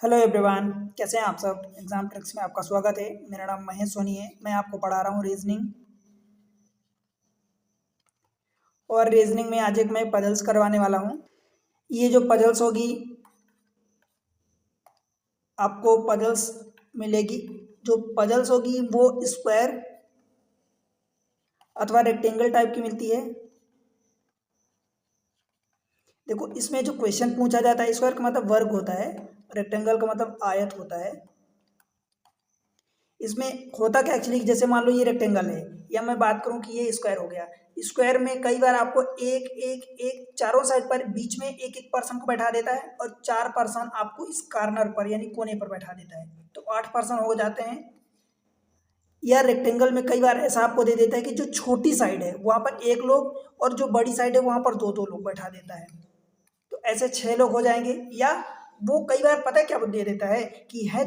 Hello everyone, कैसे हैं आप सब। एग्जाम ट्रिक्स में आपका स्वागत है। मेरा नाम महेश सोनी है। मैं आपको पढ़ा रहा हूँ रीजनिंग। और रीजनिंग में आज एक मैं पजल्स करवाने वाला हूँ। ये जो पजल्स होगी, आपको पजल्स मिलेगी। जो पजल्स होगी वो स्क्वायर अथवा रेक्टेंगल टाइप की मिलती है। देखो, इसमें जो क्वेश्चन पूछा जाता है, स्क्वायर का मतलब वर्ग होता है, रेक्टेंगल का मतलब आयत होता है। इसमें होता क्या एक्चुअली, जैसे मान लो ये रेक्टेंगल है या मैं बात करूं कि ये स्क्वायर हो गया। स्क्वायर में कई बार आपको एक एक एक चारों साइड पर बीच में एक एक पर्सन को बैठा देता है और चार पर्सन आपको इस कॉर्नर पर यानी कोने पर बैठा देता है, तो 8 पर्सन हो जाते हैं। या रेक्टेंगल में कई बार ऐसा आपको दे देता है कि जो छोटी साइड है वहां पर एक लोग और जो बड़ी साइड है वहां पर दो दो लोग बैठा देता है, तो ऐसे 6 लोग हो जाएंगे। या वो कई बार पता है क्या दे देता है कि है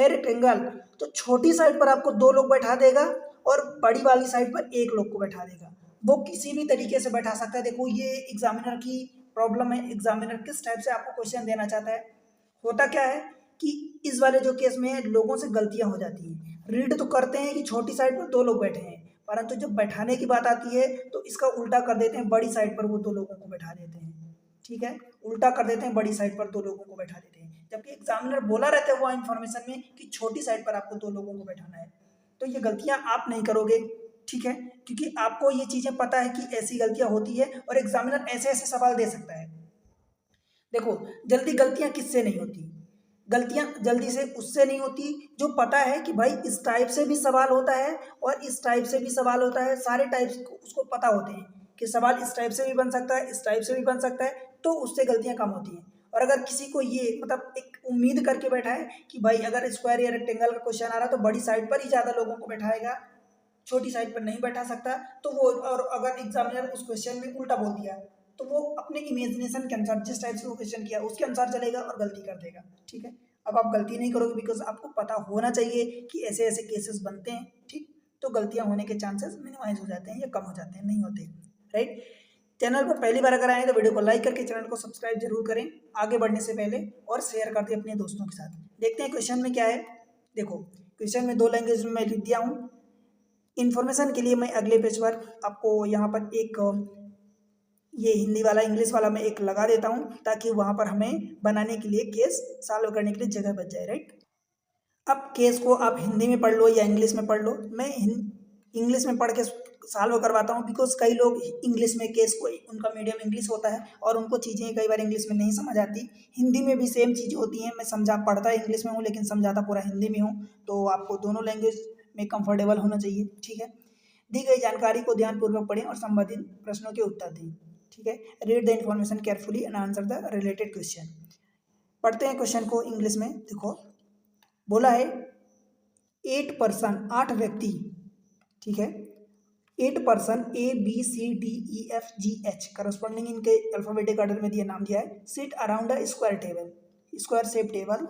रेक्टेंगल, तो छोटी साइड पर आपको दो लोग बैठा देगा और बड़ी वाली साइड पर एक लोग को बैठा देगा। वो किसी भी तरीके से बैठा सकता है। देखो, ये एग्जामिनर की प्रॉब्लम है। एग्जामिनर किस टाइप से आपको क्वेश्चन देना चाहता है। होता क्या है कि इस वाले जो केस में लोगों से गलतियां हो जाती हैं। रीड तो करते हैं कि छोटी साइड पर दो लोग बैठे हैं, परंतु जब बैठाने की बात आती है तो इसका उल्टा कर देते हैं, बड़ी साइड पर वो दो लोगों को बैठा देते हैं। ठीक है, उल्टा कर देते हैं, बड़ी साइड पर दो लोगों को बैठा देते हैं, जबकि एग्जामिनर बोला रहता है वो इन्फॉर्मेशन में कि छोटी साइड पर आपको दो लोगों को बैठाना है। तो ये गलतियां आप नहीं करोगे, ठीक है, क्योंकि आपको ये चीजें पता है कि ऐसी गलतियां होती है और एग्जामिनर ऐसे ऐसे सवाल दे सकता है। देखो, जल्दी गलतियां किससे नहीं होती। गलतियां जल्दी से उससे नहीं होती जो पता है कि भाई इस टाइप से भी सवाल होता है और इस टाइप से भी सवाल होता है। सारे टाइप्स उसको पता होते हैं कि सवाल इस टाइप से भी बन सकता है, इस टाइप से भी बन सकता है, तो उससे गलतियां कम होती हैं। और अगर किसी को ये मतलब एक उम्मीद करके बैठा है कि भाई अगर स्क्वायर या रेक्टेंगल का क्वेश्चन आ रहा है तो बड़ी साइड पर ही ज्यादा लोगों को बैठाएगा, छोटी साइड पर नहीं बैठा सकता, तो वो और अगर एग्जामिनर उस क्वेश्चन में उल्टा बोल दिया तो वो अपने इमेजिनेशन के अनुसार जिस टाइप से वो क्वेश्चन किया उसके अनुसार चलेगा और गलती कर देगा। ठीक है, अब आप गलती नहीं करोगे बिकॉज आपको पता होना चाहिए कि ऐसे ऐसे केसेस बनते हैं। ठीक, तो गलतियां होने के चांसेस मिनिमाइज हो जाते हैं या कम हो जाते हैं, नहीं होते। राइट, चैनल पर पहली बार अगर आए तो वीडियो को लाइक करके चैनल को सब्सक्राइब जरूर करें आगे बढ़ने से पहले, और शेयर कर दें अपने दोस्तों के साथ। देखते हैं क्वेश्चन में क्या है। देखो, क्वेश्चन में दो लैंग्वेज में मैं लिख दिया हूँ। इन्फॉर्मेशन के लिए मैं अगले पेज पर आपको यहाँ पर एक ये हिंदी वाला इंग्लिश वाला मैं एक लगा देता हूँ ताकि वहाँ पर हमें बनाने के लिए केस सॉल्व करने के लिए जगह बच जाए। राइट, अब केस को आप हिंदी में पढ़ लो या इंग्लिश में पढ़ लो। मैं इंग्लिश में पढ़ के सॉल्व करवाता हूँ बिकॉज कई लोग इंग्लिश में केस को, उनका मीडियम इंग्लिश होता है और उनको चीज़ें कई बार इंग्लिश में नहीं समझ आती। हिंदी में भी सेम चीज़ होती हैं। मैं समझा पढ़ता इंग्लिश में हूँ लेकिन समझाता पूरा हिंदी में हूँ, तो आपको दोनों लैंग्वेज में कंफर्टेबल होना चाहिए। ठीक है, दी गई जानकारी को ध्यानपूर्वक पढ़ें और संबंधित प्रश्नों के उत्तर दें। ठीक है, read the information carefully and answer the related question. पढ़ते हैं क्वेश्चन को इंग्लिश में। देखो, बोला है 8 पर्सन, 8 व्यक्ति, ठीक है, 8 पर्सन ABCDEFGH करस्पॉन्डिंग इनके अल्फाबेटिक ऑर्डर में दिया नाम दिया है, seat around a square table, square shape table,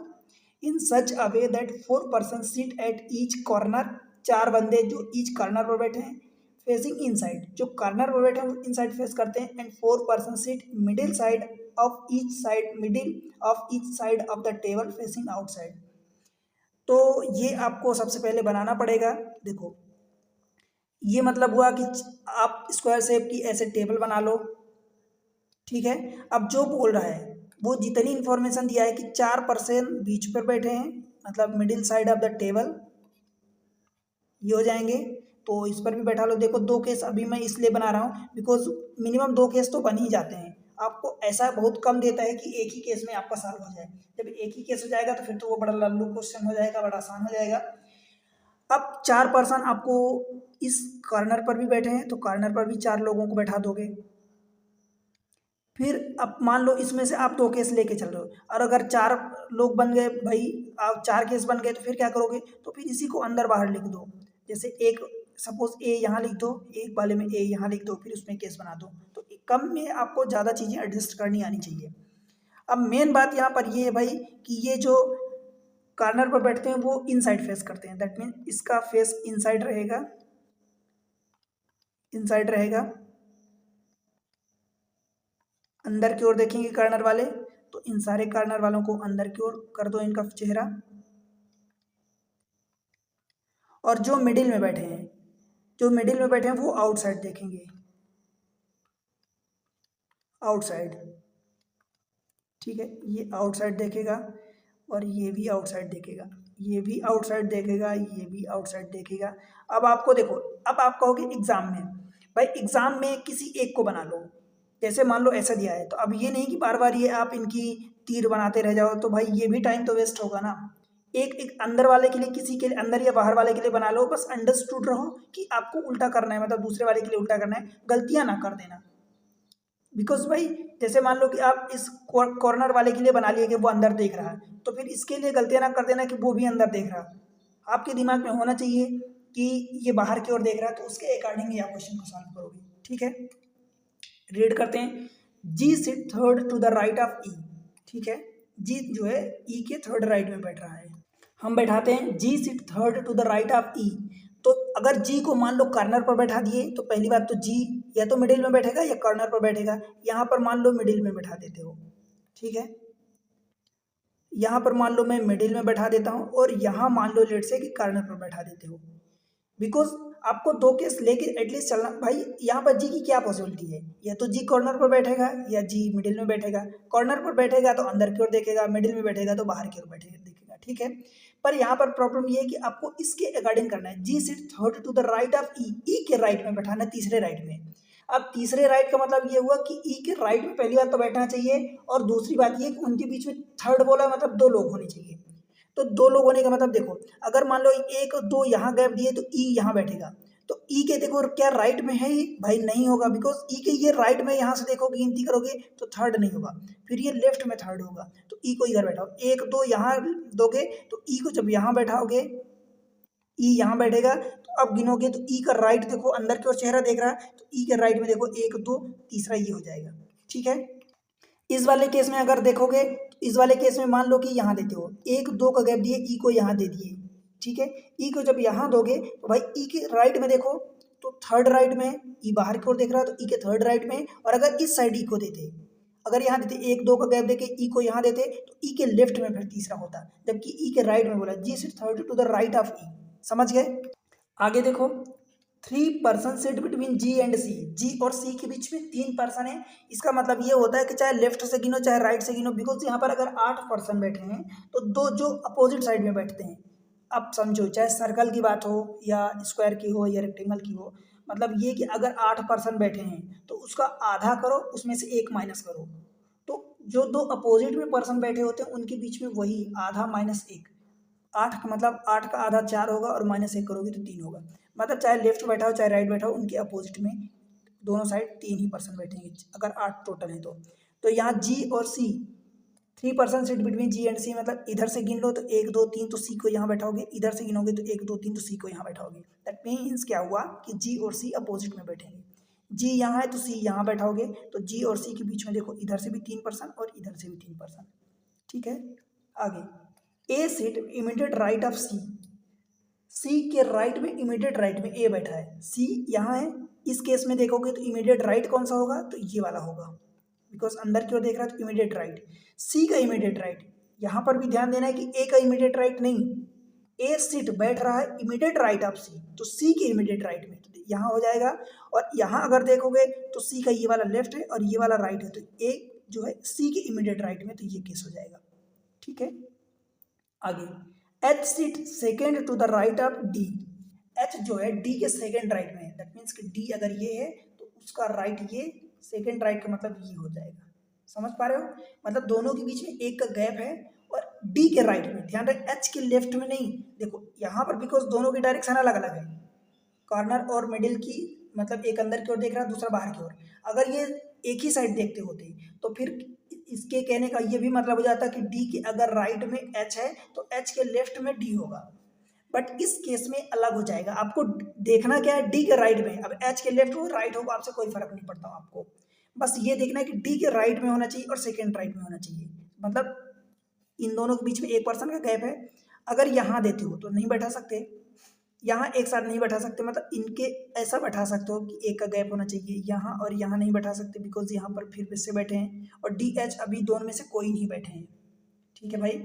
in such a way that 4 person sit at each corner, 4 बंदे जो ईच कॉर्नर पर बैठे हैं, फेसिंग इनसाइड, जो कॉर्नर पर बैठे हैं वो इनसाइड फेस करते हैं, and 4 person sit middle side of each side, middle of each side of the table facing outside. तो ये आपको सबसे पहले बनाना पड़ेगा। देखो, ये मतलब हुआ कि आप स्क्वायर शेप की ऐसे टेबल बना लो। ठीक है, अब जो बोल रहा है वो जितनी इंफॉर्मेशन दिया है कि 4 पर्सन बीच पर बैठे हैं, मतलब middle side of the table, ये हो जाएंगे, तो इस पर भी बैठा लो। देखो, 2 केस अभी मैं इसलिए बना रहा हूँ बिकॉज मिनिमम 2 केस तो बन ही जाते हैं। आपको ऐसा बहुत कम देता है कि एक ही केस में आपका सॉल्व हो जाए। जब एक ही केस हो जाएगा तो फिर तो वो बड़ा लल्लू क्वेश्चन हो जाएगा, बड़ा आसान हो जाएगा। अब 4 पर्सन आपको इस कॉर्नर पर भी बैठे हैं तो कॉर्नर पर भी 4 लोगों को बैठा दोगे। फिर अब मान लो इसमें से आप 2 केस लेके चल रहे हो, और अगर 4 लोग बन गए भाई, आप 4 केस बन गए तो फिर क्या करोगे, तो फिर इसी को अंदर बाहर लिख दो। जैसे एक सपोज ए यहाँ लिख दो, एक वाले में ए यहाँ लिख दो, फिर उसमें केस बना दो। तो कम में आपको ज़्यादा चीज़ें एडजस्ट करनी आनी चाहिए। अब मेन बात यहाँ पर ये है भाई कि ये जो कॉर्नर पर बैठते हैं वो इनसाइड फेस करते हैं, दैट मीन इसका फेस इनसाइड रहेगा, इनसाइड रहेगा, अंदर की ओर देखेंगे कॉर्नर वाले। तो इन सारे कॉर्नर वालों को अंदर की ओर कर दो इनका चेहरा, और जो मिडिल में बैठे हैं, जो मिडिल में बैठे हैं वो आउटसाइड देखेंगे, आउटसाइड। ठीक है, ये आउटसाइड देखेगा और ये भी आउटसाइड देखेगा, ये भी आउटसाइड देखेगा, ये भी आउटसाइड देखेगा। अब आपको देखो, अब आप कहोगे एग्जाम में, भाई एग्जाम में किसी एक को बना लो, जैसे मान लो ऐसा दिया है, तो अब ये नहीं कि बार बार ये आप इनकी तीर बनाते रह जाओ, तो भाई ये भी टाइम तो वेस्ट होगा ना। एक एक अंदर वाले के लिए, किसी के लिए अंदर या बाहर वाले के लिए बना लो, बस अंडरस्टूड रहो कि आपको उल्टा करना है, मतलब दूसरे वाले के लिए उल्टा करना है, गलतियां ना कर देना। बिकॉज भाई जैसे मान लो कि आप इस कॉर्नर वाले के लिए बना लिए कि वो अंदर देख रहा है, तो फिर इसके लिए गलतियां ना कर देना कि वो भी अंदर देख रहा है। आपके दिमाग में होना चाहिए कि ये बाहर की ओर देख रहा है, तो उसके अकॉर्डिंग ही आप क्वेश्चन को सॉल्व करोगे। ठीक है, रीड करते हैं। G sit third to the right of E. ठीक है, जी जो है ई के थर्ड राइट में बैठ रहा है। हम बैठाते हैं G sit third to the right of E. तो अगर जी को मान लो कॉर्नर पर बैठा दिए, तो पहली बात तो जी या तो मिडिल में बैठेगा या कॉर्नर पर बैठेगा। यहाँ पर मान लो मिडिल में बैठा देते हो। ठीक है, यहाँ पर मान लो मैं मिडिल में बैठा देता हूँ, और यहाँ मान लो लेट से कि कॉर्नर पर बैठा देते हो। बिकॉज आपको दो केस लेके एटलीस्ट चलना। भाई यहाँ पर जी की क्या पॉसिबिलिटी है, या तो जी कॉर्नर पर बैठेगा या जी मिडिल में बैठेगा। कॉर्नर पर बैठेगा तो अंदर की ओर देखेगा, मिडिल में बैठेगा तो बाहर की ओर बैठेगा देखेगा। ठीक है, पर यहाँ पर प्रॉब्लम ये है कि आपको इसके अकॉर्डिंग करना है। G sit third to the right of E, E के राइट में बैठाना, तीसरे राइट में। अब तीसरे राइट का मतलब ये हुआ कि ई के राइट में पहली बात तो बैठना चाहिए, और दूसरी बात ये कि उनके बीच में थर्ड बोला मतलब दो लोग होने चाहिए। तो दो लोग होने का मतलब देखो, अगर मान लो एक दो यहाँ गैप दिए तो ई यहाँ बैठेगा, तो ई के देखो क्या राइट में है ये, भाई नहीं होगा, बिकॉज ई के ये राइट में यहाँ से देखो गिनती करोगे तो थर्ड नहीं होगा, फिर ये लेफ्ट में थर्ड होगा। तो ई को इधर बैठाओ, एक दो यहाँ दोगे, तो ई को जब यहाँ बैठाओगे, ई यहाँ बैठेगा, तो अब गिनोगे तो ई का राइट देखो अंदर की ओर चेहरा देख रहा है, तो ई के राइट में देखो एक दो, तीसरा ये हो जाएगा। ठीक है, इस वाले केस में अगर देखोगे, तो इस वाले केस में मान लो कि यहाँ देते हो, एक दो का गैप दिए, ई को यहाँ दे दिए। ठीक है, ई को जब यहाँ दोगे तो भाई ई के राइट में देखो तो थर्ड राइट में, ई बाहर की ओर देख रहा है तो ई के थर्ड राइट में। और अगर इस साइड ई को देते, अगर यहाँ देते एक दो का गैप देके ई को यहाँ देते, तो ई के लेफ्ट में फिर तीसरा होता, जबकि ई के राइट में बोला G sit third to the right of E. समझ गए? आगे देखो, 3 person sit between G and C. G और सी के बीच में 3 पर्सन है। इसका मतलब ये होता है कि चाहे लेफ्ट से गिनो चाहे राइट से गिनो, बिकॉज यहाँ पर अगर 8 पर्सन बैठे हैं तो दो जो अपोजिट साइड में बैठते हैं। अब समझो, चाहे सर्कल की बात हो या स्क्वायर की हो या रेक्टेंगल की हो, मतलब ये कि अगर 8 पर्सन बैठे हैं तो उसका आधा करो, उसमें से एक माइनस करो, तो जो दो अपोजिट में पर्सन बैठे होते हैं उनके बीच में वही आधा माइनस एक, 8 का मतलब 8 का आधा 4 होगा, और माइनस एक करोगे तो 3 होगा। मतलब चाहे लेफ्ट बैठा हो चाहे राइट बैठा हो, उनके अपोजिट में दोनों साइड 3 ही पर्सन बैठेंगे अगर 8 टोटल है तो यहाँ जी और C, 3 person sit between G and C, मतलब इधर से गिन लो तो 1 2 3 तो सी को यहाँ बैठाओगे, इधर से गिनोगे तो 1 2 3 तो सी को यहाँ बैठाओगे। दैट मीन्स क्या हुआ कि जी और सी अपोजिट में बैठेंगे। जी यहाँ है तो सी यहाँ बैठाओगे, तो जी और सी के बीच में देखो इधर से भी 3 पर्सन और इधर से भी 3 पर्सन। ठीक है, आगे ए सिट इमीडिएट राइट ऑफ सी। सी के राइट में, इमीडिएट राइट में ए बैठा है, सी यहाँ है। इस केस में देखोगे तो इमीडिएट राइट कौन सा होगा, तो ये वाला होगा, बिकॉज अंदर की ओर देख रहा है तो इमीडिएट राइट। सी का इमीडिएट राइट, यहाँ पर भी ध्यान देना है कि ए का इमीडिएट राइट नहीं, ए सीट बैठ रहा है इमीडिएट राइट ऑफ सी, तो सी के इमीडिएट राइट में, तो यहाँ हो जाएगा। और यहाँ अगर देखोगे तो सी का ये वाला लेफ्ट है और ये वाला राइट है, तो ए जो है सी के इमीडिएट राइट में, तो ये केस हो जाएगा। ठीक है, आगे H sit second to the right of D. H जो है डी के सेकेंड राइट में है, दैट मीन्स कि डी अगर ये है तो उसका राइट ये, सेकेंड राइट का मतलब ये हो जाएगा। समझ पा रहे हो? मतलब दोनों के बीच में एक का गैप है, और डी के राइट में, ध्यान रख एच के लेफ्ट में नहीं। देखो यहाँ पर बिकॉज दोनों की डायरेक्शन अलग अलग है, कॉर्नर और मिडिल की, मतलब एक अंदर की ओर देख रहा है दूसरा बाहर की ओर। अगर ये एक ही साइड देखते होते तो फिर इसके कहने का ये भी मतलब हो जाता कि डी के अगर राइट में एच है तो एच के लेफ्ट में डी होगा, बट इस केस में अलग हो जाएगा। आपको देखना क्या है, डी के राइट में। अब एच के लेफ्ट हो राइट हो आपसे कोई फर्क नहीं पड़ता, आपको बस ये देखना है कि डी के राइट में होना चाहिए और सेकेंड राइट में होना चाहिए, मतलब इन दोनों के बीच में 1 पर्सन का गैप है। अगर यहाँ देते हो तो नहीं बैठा सकते, यहाँ एक साथ नहीं बैठा सकते, मतलब इनके ऐसा बैठा सकते हो कि एक का गैप होना चाहिए, यहाँ और यहाँ नहीं बैठा सकते बिकॉज यहाँ पर फिर से बैठे हैं, और डी एच अभी दोनों में से कोई नहीं बैठे हैं। ठीक है भाई,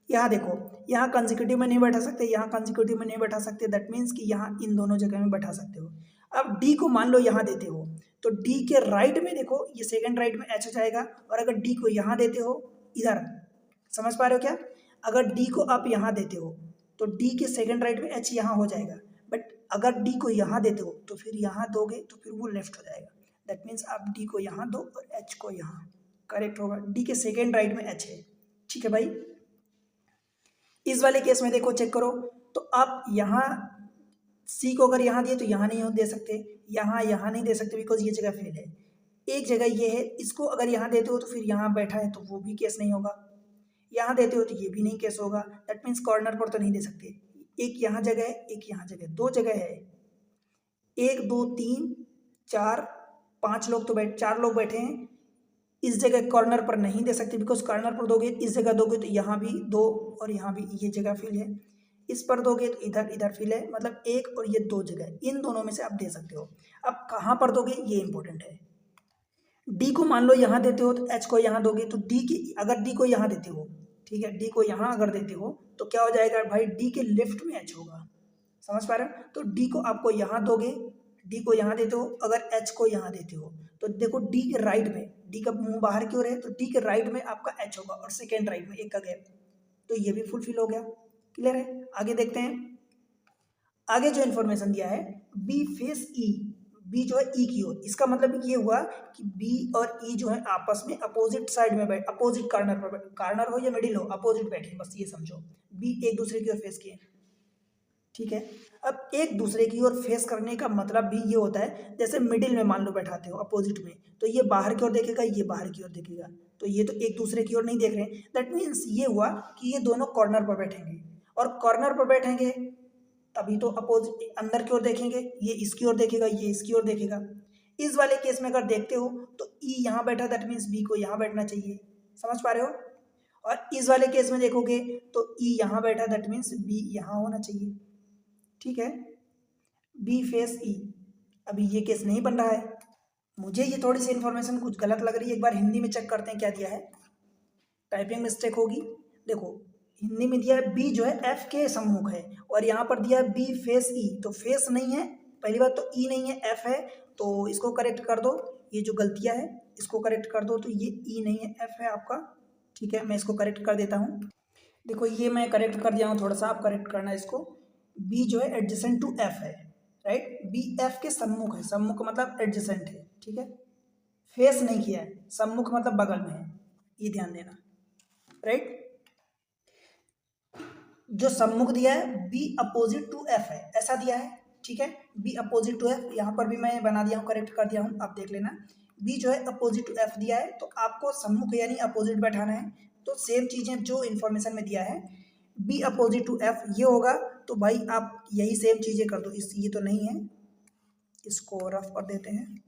यहाँ देखो, यहाँ कंसेक्यूटिव में नहीं बैठा सकते, यहाँ कंसेक्यूटिव में नहीं बैठा सकते, दैट मीन्स कि यहाँ इन दोनों जगह में बैठा सकते हो। अब डी को मान लो यहाँ देते हो, तो डी के राइट में देखो, ये सेकंड राइट में एच हो जाएगा, और अगर डी को यहाँ देते हो इधर, समझ पा रहे हो क्या? अगर डी को आप यहाँ देते हो तो डी के सेकंड राइट में एच यहाँ हो जाएगा, बट अगर डी को यहाँ देते हो तो फिर यहाँ दोगे तो फिर वो लेफ्ट हो जाएगा। दैट मीन्स आप डी को यहाँ दो और एच को यहाँ, करेक्ट होगा, डी के सेकेंड राइट में एच है। ठीक है भाई, इस वाले केस में देखो, चेक करो, तो आप यहाँ सी को अगर यहाँ दिए तो यहाँ नहीं दे सकते, यहाँ नहीं दे सकते बिकॉज ये जगह फेल है। एक जगह ये है, इसको अगर यहाँ देते हो तो फिर यहाँ बैठा है तो वो भी केस नहीं होगा, यहाँ देते हो तो ये भी नहीं केस होगा। दैट मीन्स कॉर्नर पर तो नहीं दे सकते। एक यहाँ जगह है, एक यहाँ जगह, दो जगह है, 1 2 3 4 5 लोग तो चार लोग बैठे हैं, इस जगह कॉर्नर पर नहीं दे सकते बिकॉज कॉर्नर पर दोगे, इस जगह दोगे तो यहाँ भी दो और यहाँ भी ये जगह फिल है, इस पर दोगे तो इधर फिल है, मतलब एक और ये दो जगह, इन दोनों में से आप दे सकते हो। अब कहाँ पर दोगे ये इंपॉर्टेंट है। डी को मान लो यहाँ देते हो तो एच को यहाँ दोगे, तो डी की अगर डी को यहाँ देते हो, ठीक है, डी को यहाँ अगर देते हो तो क्या हो जाएगा भाई, डी के लेफ्ट में एच होगा, समझ पा रहे हो? तो डी को आपको यहाँ दोगे, डी को यहाँ देते हो, अगर एच को यहाँ देते हो तो देखो डी के राइट में, डी का मुंह बाहर की ओर है तो डी के राइट में आपका एच होगा और सेकेंड राइट में एक का गैप, तो ये भी फुलफिल हो गया। क्लियर है? आगे देखते हैं, आगे जो इन्फॉर्मेशन दिया है, बी फेस ई, बी जो है ई की ओर, इसका मतलब ये हुआ कि बी और ई जो है आपस में अपोजिट साइड में बैठ, अपोजिट कॉर्नर पर, कॉर्नर हो या मिडिल हो, अपोजिट बैठे, बस ये समझो, बी एक दूसरे की ओर फेस किए। ठीक है, अब एक दूसरे की ओर फेस करने का मतलब भी ये होता है, जैसे मिडिल में मान लो बैठाते हो अपोजिट में, तो ये बाहर की ओर देखेगा, ये बाहर की ओर देखेगा, तो ये तो एक दूसरे की ओर नहीं देख रहे हैं। दैट मीन्स ये हुआ कि ये दोनों कॉर्नर पर बैठेंगे, और कॉर्नर पर बैठेंगे तभी तो अपोजिट अंदर की ओर देखेंगे, ये इसकी ओर देखेगा, ये इसकी ओर देखेगा। इस वाले केस में अगर देखते हो तो ई यहाँ बैठा, दैट मीन्स बी को यहाँ बैठना चाहिए, समझ पा रहे हो? और इस वाले केस में देखोगे तो ई यहाँ बैठा, दैट मीन्स बी यहाँ होना चाहिए। ठीक है, बी फेस ई, अभी ये केस नहीं बन रहा है, मुझे ये थोड़ी सी इन्फॉर्मेशन कुछ गलत लग रही है, एक बार हिंदी में चेक करते हैं क्या दिया है, टाइपिंग मिस्टेक होगी। देखो हिंदी में दिया है बी जो है एफ के सम्मुख है, और यहाँ पर दिया है बी फेस ई, तो फेस नहीं है पहली बात, तो ई नहीं है एफ है, तो इसको करेक्ट कर दो, ये जो गलतियाँ है इसको करेक्ट कर दो, तो ये ई नहीं है एफ है आपका। ठीक है, मैं इसको करेक्ट कर देता हूँ, देखो ये मैं करेक्ट कर दिया हूँ, थोड़ा सा आप करेक्ट करना इसको। बी जो है एडजेसेंट टू एफ है, राइट, बी एफ के सम्मुख है, सम्मुख मतलब एडजेसेंट है। ठीक है, फेस नहीं किया है, सम्मुख मतलब बगल में है, ये ध्यान देना, राइट। जो सम्मुख दिया है बी अपोजिट टू एफ है, ऐसा दिया है। ठीक है, बी अपोजिट टू एफ, यहाँ पर भी मैं बना दिया हूँ, करेक्ट कर दिया हूँ, आप देख लेना। बी जो है अपोजिट टू एफ दिया है, तो आपको सम्मुख यानी अपोजिट बैठाना है, तो सेम चीज़ें जो इन्फॉर्मेशन में दिया है, बी अपोजिट टू एफ ये होगा, तो भाई आप यही सेम चीज़ें कर दो, इस ये तो नहीं है, इसको रफ कर देते हैं,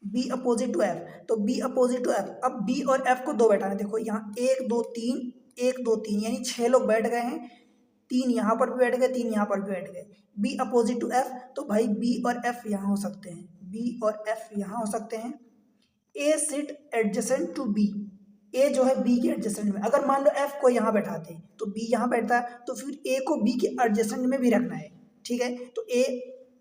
बी अपोजिट टू एफ, तो बी अपोजिट टू एफ, अब बी और एफ को दो बैठाना है, देखो यहाँ 1 2 3 1 2 3 यानी 6 लोग बैठ गए हैं, 3 यहाँ पर भी बैठ गए, 3 यहाँ पर भी बैठ गए, बी अपोजिट टू एफ, तो भाई बी और एफ यहाँ हो सकते हैं, बी और एफ यहाँ हो सकते हैं। ए सिट एडजेसेंट टू बी, ए जो है बी के एडजेसेंट में, अगर मान लो एफ को यहाँ बैठाते तो बी यहाँ बैठता, तो फिर ए को बी के एडजेसेंट में भी रखना है। ठीक है, तो ए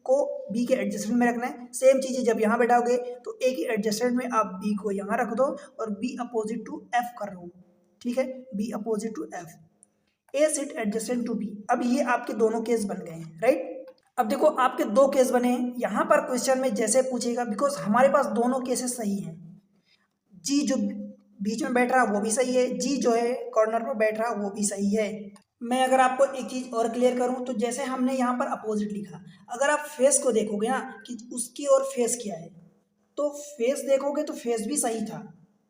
को बी के एडजेसेंट में रखना है, सेम चीज़ें जब यहाँ बैठाओगे तो ए के एडजेसेंट में आप बी को यहाँ रख दो और बी अपोजिट टू एफ कर रहे हो। ठीक है, B opposite to F, A sit adjacent to B, अब ये आपके दोनों केस बन गए हैं, राइट। अब देखो आपके दो केस बने हैं, यहाँ पर क्वेश्चन में जैसे पूछेगा, बिकॉज हमारे पास दोनों केसेस सही हैं, जी जो बीच में बैठ रहा वो भी सही है, जी जो है कॉर्नर पर बैठ रहा वो भी सही है। मैं अगर आपको एक चीज़ और क्लियर करूं, तो जैसे हमने यहाँ पर अपोजिट लिखा, अगर आप फेस को देखोगे ना कि उसकी ओर फेस किया है, तो फेस देखोगे तो फेस भी सही था।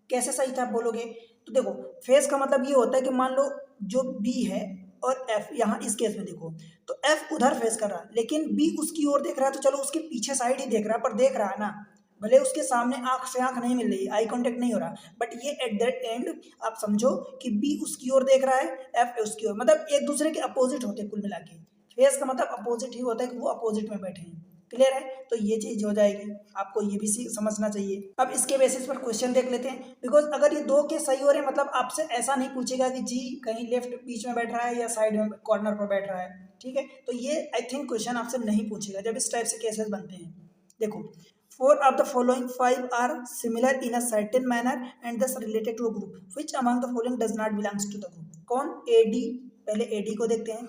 कैसे सही था बोलोगे, तो देखो फेस का मतलब ये होता है कि मान लो जो बी है और एफ, यहाँ इस केस में देखो तो एफ उधर फेस कर रहा है, लेकिन बी उसकी ओर देख रहा है, तो चलो उसके पीछे साइड ही देख रहा है, पर देख रहा है ना, भले उसके सामने आंख से आंख नहीं मिल रही, आई कांटेक्ट नहीं हो रहा, बट ये एट द एंड आप समझो कि बी उसकी ओर देख रहा है, एफ उसकी ओर, मतलब एक दूसरे के अपोजिट होते हैं कुल मिला के। फेस का मतलब अपोजिट ही होता है कि वो अपोजिट में बैठे हैं। क्लियर है? तो ये चीज हो जाएगी, आपको ये भी समझना चाहिए। अब इसके बेसिस पर क्वेश्चन देख लेते हैं, बिकॉज अगर ये दो के सही हो रहे हैं मतलब आपसे ऐसा नहीं पूछेगा कि जी कहीं लेफ्ट बीच में बैठ रहा है या साइड में कॉर्नर पर बैठ रहा है। ठीक है, तो ये आई थिंक क्वेश्चन आपसे नहीं पूछेगा जब इस टाइप से केसेस बनते हैं। देखो, 4 of the following 5 are similar in a certain manner and thus related to a group. Which among the following does not belongs to the group? कौन? AD। पहले AD को देखते हैं।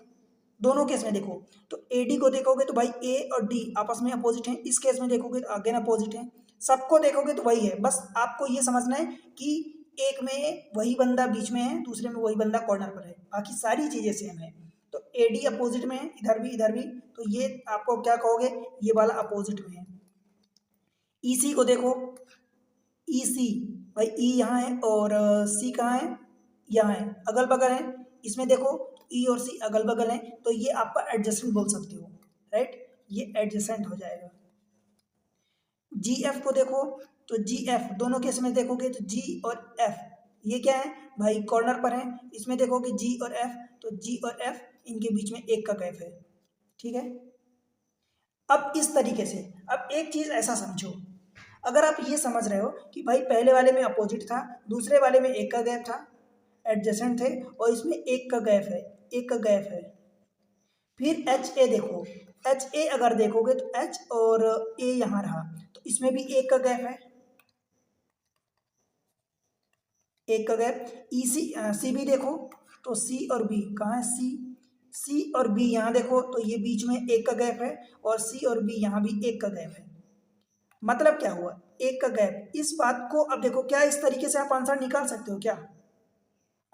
दोनों केस में देखो तो AD को देखोगे तो भाई A और D आपस में अपोजिट हैं। इस केस में देखोगे तो अगेन अपोजिट हैं। सबको देखोगे तो वही है, बस आपको ये समझना है कि एक में वही बंदा बीच में है, दूसरे में वही बंदा कॉर्नर पर है, बाकी सारी चीजें सेम है। तो AD अपोजिट में है, इधर भी, तो ये आपको क्या कहोगे, ये वाला अपोजिट में है। EC को देखो, EC भाई E यहाँ है और C कहाँ है, यहाँ है, अगल बगल है। इसमें देखो E और C अगल बगल है, तो ये आपका एडजेसेंट बोल सकते हो, राइट, ये एडजेसेंट हो जाएगा। GF को देखो तो GF दोनों केस में देखोगे तो G और F ये क्या है भाई, कॉर्नर पर है। इसमें देखोगे G और F, तो G और F इनके बीच में एक का गैप है। ठीक है, अब इस तरीके से, अब एक चीज ऐसा समझो, अगर आप ये समझ रहे हो कि भाई पहले वाले में अपोजिट था, दूसरे वाले में एक का गैप था, एडजेसेंट थे, और इसमें एक का गैप है, एक का गैप है। फिर HA देखो, HA अगर देखोगे तो H और A यहाँ रहा, तो इसमें भी एक का गैप है, एक का गैप। EC CB देखो तो C और B कहाँ है, C और B यहाँ देखो तो ये बीच में एक का गैप है, और C और B यहाँ भी एक का गैप है। मतलब क्या हुआ, एक का गैप। इस बात को अब देखो, क्या इस तरीके से आप आंसर निकाल सकते हो क्या?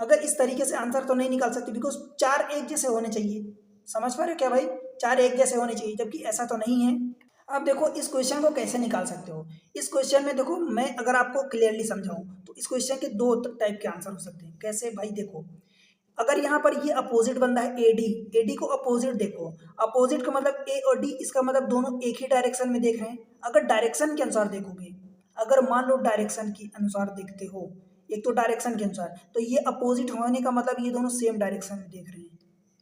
अगर इस तरीके से आंसर तो नहीं निकाल सकते, बिकॉज चार एक जैसे होने चाहिए। समझ पा रहे हो क्या भाई, चार एक जैसे होने चाहिए, जबकि ऐसा तो नहीं है। अब देखो इस क्वेश्चन को कैसे निकाल सकते हो। इस क्वेश्चन में देखो, मैं अगर आपको क्लियरली समझाऊं तो इस क्वेश्चन के दो टाइप के आंसर हो सकते हैं। कैसे भाई, देखो अगर यहाँ पर ये अपोजिट बंदा है AD को अपोजिट देखो, अपोजिट का मतलब A और D, इसका मतलब दोनों एक ही डायरेक्शन में देख रहे हैं। अगर डायरेक्शन के अनुसार देखोगे, अगर मान लो डायरेक्शन के अनुसार देखते हो, एक तो डायरेक्शन के अनुसार, तो ये अपोजिट होने का मतलब ये दोनों सेम डायरेक्शन में देख रहे हैं।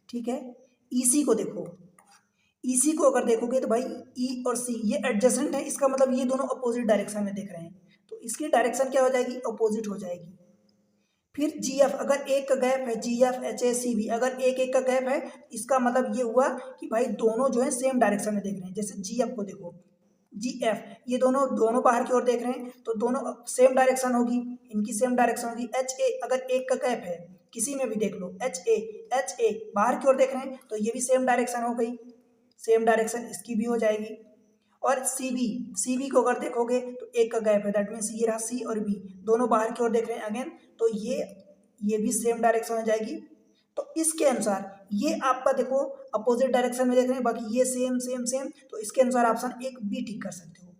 ठीक है, EC को देखो, EC को अगर देखोगे तो भाई E और C ये एडजेसेंट है, इसका मतलब ये दोनों अपोजिट डायरेक्शन में देख रहे हैं, तो इसकी डायरेक्शन क्या हो जाएगी, अपोजिट हो जाएगी। फिर GF अगर एक का गैप है, GF HA CB अगर एक एक का गैप है, इसका मतलब ये हुआ कि भाई दोनों जो है सेम डायरेक्शन में देख रहे हैं। जैसे GF को देखो, GF ये दोनों बाहर की ओर देख रहे हैं, तो दोनों सेम डायरेक्शन होगी, इनकी सेम डायरेक्शन होगी। HA अगर एक का गैप है, किसी में भी देख लो, HA बाहर की ओर देख रहे हैं, तो ये भी सेम डायरेक्शन हो गई, सेम डायरेक्शन इसकी भी हो जाएगी। और CB को अगर देखोगे तो एक का गैप है, दैट मीन्स ये रहा C और B, दोनों बाहर की ओर देख रहे हैं अगेन, तो ये भी सेम डायरेक्शन हो जाएगी। तो इसके अनुसार ये आपका देखो अपोजिट डायरेक्शन में देख रहे हैं, बाकी ये सेम सेम सेम, तो इसके अनुसार ऑप्शन एक बी टिक कर सकते हो।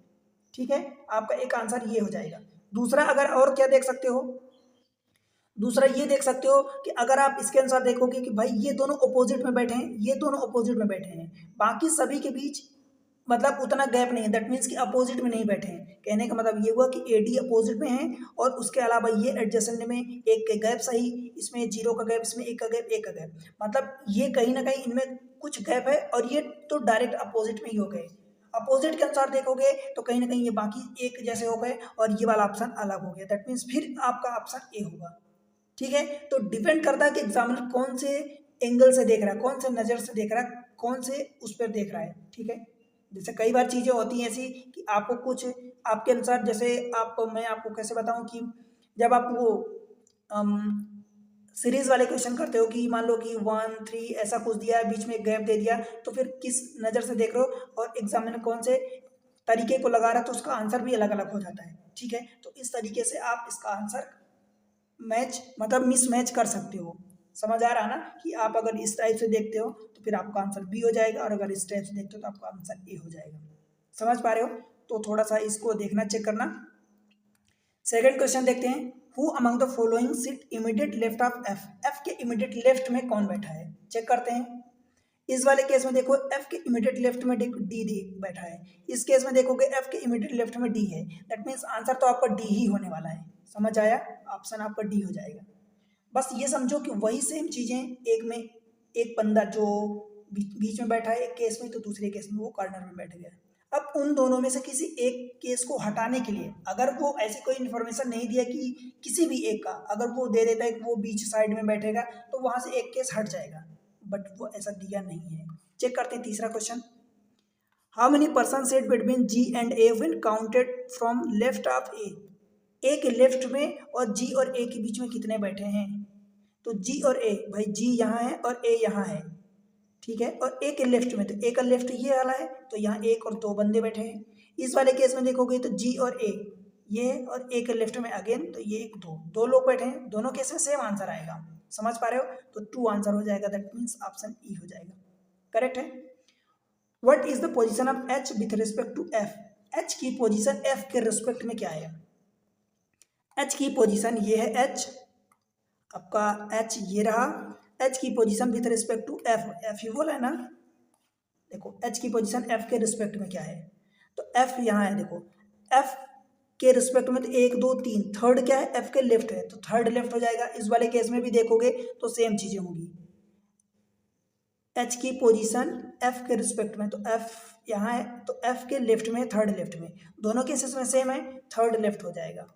ठीक है, आपका एक आंसर ये हो जाएगा। दूसरा अगर और क्या देख सकते हो, दूसरा ये देख सकते हो कि अगर आप इसके अनुसार देखोगे कि भाई ये दोनों अपोजिट में बैठे हैं, ये दोनों अपोजिट में बैठे हैं, बाकी सभी के बीच मतलब उतना गैप नहीं है, दैट मीन्स कि अपोजिट में नहीं बैठे हैं। कहने का मतलब ये हुआ कि AD अपोजिट में है, और उसके अलावा ये एडजेसेंट में एक का गैप सही, इसमें 0 का गैप, इसमें एक का गैप, एक का गैप, मतलब ये कहीं ना कहीं इनमें कुछ गैप है, और ये तो डायरेक्ट अपोजिट में ही हो गए। अपोजिट के अनुसार देखोगे तो कहीं ना कहीं ये बाकी एक जैसे हो गए, और ये वाला ऑप्शन अलग हो गया, दैट मीन्स फिर आपका ऑप्शन ए होगा। ठीक है, तो डिपेंड करता है कि एग्जामिनर कौन से एंगल से देख रहा है, कौन से नज़र से देख रहा है, कौन से उस पर देख रहा है। ठीक है, जैसे कई बार चीज़ें होती हैं ऐसी कि आपको कुछ आपके अनुसार, जैसे मैं आपको कैसे बताऊं कि जब आप वो सीरीज वाले क्वेश्चन करते हो कि मान लो कि 1 3 ऐसा कुछ दिया है, बीच में एक गैप दे दिया, तो फिर किस नज़र से देख रहे हो और एग्जामिनर कौन से तरीके को लगा रहा है, तो उसका आंसर भी अलग अलग हो जाता है। ठीक है, तो इस तरीके से आप इसका आंसर मैच मतलब मिसमैच कर सकते हो। समझ आ रहा ना कि आप अगर इस टाइप से देखते हो तो फिर आपका आंसर बी हो जाएगा, और अगर इस टाइप से देखते हो तो आपका आंसर ए हो जाएगा। समझ पा रहे हो? तो थोड़ा सा इसको देखना, चेक करना। सेकंड क्वेश्चन देखते हैं, who among the following sit immediate left of F, F के इमीडिएट लेफ्ट में कौन बैठा है, चेक करते हैं। इस वाले केस में देखो एफ के इमीडिएट लेफ्ट में डी बैठा है, इस केस में देखोगे एफ के इमीडिएट लेफ्ट में डी है, दैट मीन्स आंसर तो आपका डी ही होने वाला है। समझ आया, ऑप्शन आपका डी हो जाएगा। बस ये समझो कि वही सेम चीज़ें एक में एक बंदा जो बीच में बैठा है एक केस में, तो दूसरे केस में वो कॉर्नर में बैठ गया। अब उन दोनों में से किसी एक केस को हटाने के लिए, अगर वो ऐसी कोई इन्फॉर्मेशन नहीं दिया कि किसी भी एक का, अगर वो दे देता है कि वो बीच साइड में बैठेगा तो वहां से एक केस हट जाएगा, बट वो ऐसा दिया नहीं है। चेक करते हैं तीसरा question. How many person set between G and A when counted from left of A के लेफ्ट में और जी और ए के बीच में कितने बैठे हैं? तो जी और ए, भाई जी यहाँ है और ए यहाँ है, ठीक है, और ए के लेफ्ट में, तो ए का लेफ्ट ये वाला है, तो यहाँ एक और दो बंदे बैठे हैं। इस वाले केस में देखोगे तो जी और ए ये है, और ए के लेफ्ट में अगेन तो ये एक दो लोग बैठे हैं। दोनों केस में सेम आंसर आएगा, समझ पा रहे हो? तो 2 आंसर हो जाएगा, दैट मीन्स ऑप्शन ई हो जाएगा, करेक्ट है। What is the position of H with respect to F? H की पोजीशन एफ के रिस्पेक्ट में क्या है? एच की पोजीशन ये है, एच आपका एच ये रहा, एच की position with respect to F, F ही बोला है ना। देखो एच की पोजीशन एफ के रिस्पेक्ट में क्या है, तो एफ यहाँ है, देखो एफ के रिस्पेक्ट में तो 1 2 3, थर्ड क्या है, एफ के लेफ्ट है, तो थर्ड लेफ्ट हो जाएगा। इस वाले केस में भी देखोगे तो सेम चीजें होंगी। एच की पोजीशन एफ के रिस्पेक्ट में, तो एफ यहाँ है, तो एफ के लेफ्ट में, थर्ड लेफ्ट में, दोनों केसेस में सेम है, थर्ड लेफ्ट हो जाएगा।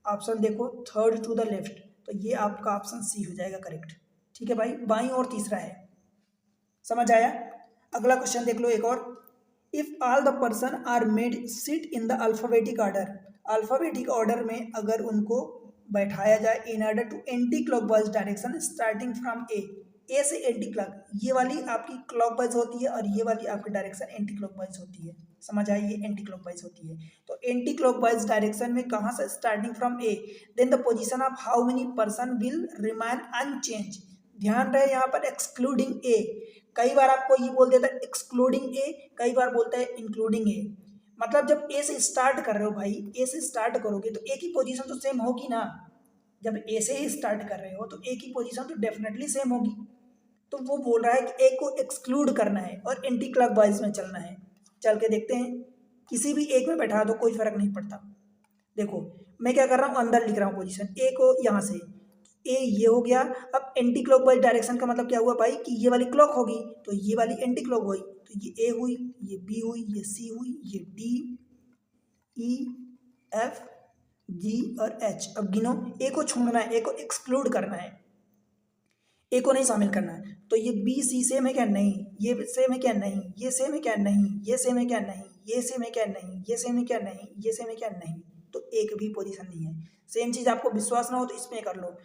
ऑप्शन देखो थर्ड टू द लेफ्ट, तो ये आपका ऑप्शन सी हो जाएगा करेक्ट, ठीक है भाई। बाईं और तीसरा है, समझ आया। अगला क्वेश्चन देख लो एक और। If all the person are made sit in the alphabetic order, alphabetic order में अगर उनको बैठाया जाए in order to anti clockwise direction starting from A से एंटी क्लॉक, ये वाली आपकी क्लॉकवाइज होती है और ये वाली आपकी डायरेक्शन एंटी क्लॉकवाइज होती है, समझ आई, ये एंटी क्लॉकवाइज होती है। तो एंटी क्लॉकवाइज डायरेक्शन में कहाँ से, starting from A, then the position of how many person will remain unchanged. ध्यान रहे यहाँ पर एक्सक्लूडिंग ए, कई बार आपको ये बोल देता है एक्सक्लूडिंग ए, कई बार बोलता है इंक्लूडिंग ए। मतलब जब ए से स्टार्ट कर रहे हो भाई, ए से स्टार्ट करोगे तो ए की पोजीशन तो सेम होगी ना। जब ए से ही स्टार्ट कर रहे हो तो ए की पोजीशन तो डेफिनेटली सेम होगी। तो वो बोल रहा है कि ए को एक्सक्लूड करना है और एंटी क्लॉकवाइज में चलना है। चल के देखते हैं, किसी भी एक में बैठा दो कोई फर्क नहीं पड़ता। देखो मैं क्या कर रहा हूँ, अंदर लिख रहा हूँ पोजीशन, ए को यहाँ से, ए ये हो गया। अब एंटी क्लॉकवाइज डायरेक्शन का मतलब क्या हुआ भाई कि ये वाली क्लॉक होगी तो ये वाली एंटी क्लॉक हुई, तो ये ए हुई, ये बी हुई, ये सी हुई, ये डी, ई, एफ, जी और एच। अब गिनो, ए को छोड़ना है, ए को एक्सक्लूड करना है, ए को नहीं शामिल करना है। तो ये बी सी सेम है क्या? नहीं। ये सेम है क्या? नहीं। ये सेम है क्या? नहीं। ये सेम है क्या? नहीं। ये सेम है क्या? नहीं। ये सेम है क्या? नहीं। ये सेम है क्या? नहीं। तो एक भी पोजीशन नहीं है। सेम चीज आपको विश्वास ना हो तो इसमें कर लो,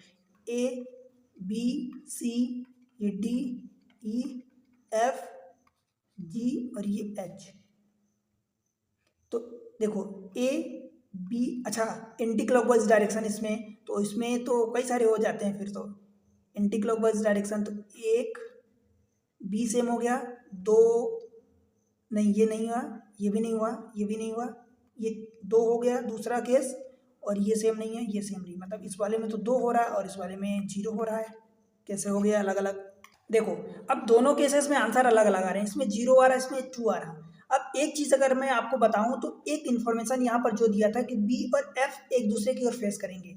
ए बी सी, ये डी ई एफ जी और ये एच। तो देखो ए बी, अच्छा एंटी क्लॉकवाइज डायरेक्शन इसमें, तो इसमें तो कई सारे हो जाते हैं फिर तो एंटी क्लॉकवाइज डायरेक्शन। तो एक बी सेम हो गया, दो नहीं, ये नहीं हुआ, ये भी नहीं हुआ, ये भी नहीं हुआ, ये दो हो गया दूसरा केस, और ये सेम नहीं है, ये सेम नहीं, मतलब इस वाले में तो 2 हो रहा है और इस वाले में 0 हो रहा है। कैसे हो गया अलग अलग? देखो अब दोनों केसेस में आंसर अलग अलग आ रहे हैं, इसमें 0 आ रहा है, इसमें 2 आ रहा है। अब एक चीज अगर मैं आपको बताऊं तो एक इन्फॉर्मेशन यहाँ पर जो दिया था कि बी और एफ एक दूसरे की ओर फेस करेंगे,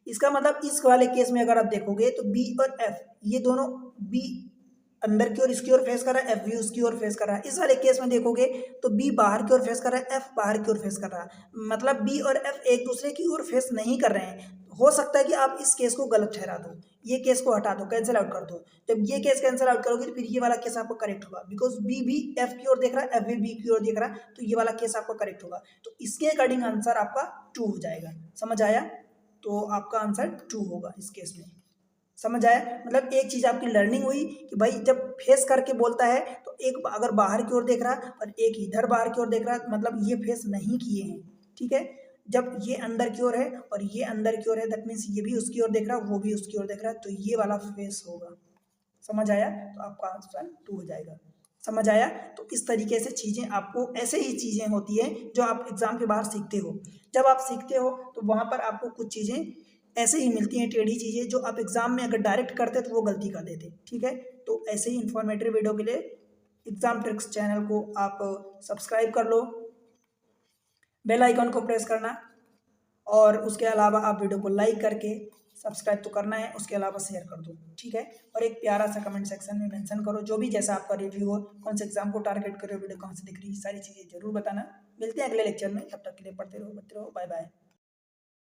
इसका मतलब इस वाले केस में अगर आप देखोगे तो बी और एफ ये दोनों, बी अंदर की ओर इसकी ओर फेस कर रहा है, एफ भी उसकी ओर फेस कर रहा है। इस वाले केस में देखोगे तो बी बाहर की ओर फेस कर रहा है, एफ बाहर की ओर फेस कर रहा है, मतलब बी और एफ एक दूसरे की ओर फेस नहीं कर रहे हैं। हो सकता है कि आप इस केस को गलत ठहरा दो, ये केस को हटा दो, कैंसिल आउट कर दो। जब ये केस कैंसिल आउट करोगे तो फिर ये वाला केस आपको करेक्ट होगा, बिकॉज बी भी एफ की ओर देख रहा है, एफ भी बी की ओर देख रहा है, तो ये वाला केस आपका करेक्ट होगा। तो इसके अकॉर्डिंग आंसर आपका 2 हो जाएगा, समझ आया? तो आपका आंसर 2 होगा इस केस में, समझ आया? मतलब एक चीज आपकी लर्निंग हुई कि भाई जब फेस करके बोलता है तो एक अगर बाहर की ओर देख रहा है और एक इधर बाहर की ओर देख रहा है, मतलब ये फेस नहीं किए हैं, ठीक है। जब ये अंदर की ओर है और ये अंदर की ओर है, दैट मीन्स ये भी उसकी ओर देख रहा है, वो भी उसकी ओर देख रहा है, तो ये वाला फेस होगा, समझ आया? तो आपका आंसर 2 हो जाएगा, समझ आया? तो इस तरीके से चीज़ें आपको, ऐसे ही चीज़ें होती हैं जो आप एग्जाम के बाहर सीखते हो। जब आप सीखते हो तो वहाँ पर आपको कुछ चीज़ें ऐसे ही मिलती हैं, टेढ़ी चीज़ें, जो आप एग्जाम में अगर डायरेक्ट करते तो वो गलती कर देते, ठीक है। तो ऐसे ही इंफॉर्मेटिव वीडियो के लिए एग्जाम ट्रिक्स चैनल को आप सब्सक्राइब कर लो, बेल आइकन को प्रेस करना, और उसके अलावा आप वीडियो को लाइक करके सब्सक्राइब तो करना है, उसके अलावा शेयर कर दो, ठीक है। और एक प्यारा सा कमेंट सेक्शन में मेंशन करो जो भी जैसा आपका रिव्यू हो, कौन से एग्जाम को टारगेट कर रहे हो, वीडियो कहाँ से दिख रही है, सारी चीज़ें जरूर बताना। मिलते हैं अगले लेक्चर में, तब तक के लिए पढ़ते रहो, बाय बाय।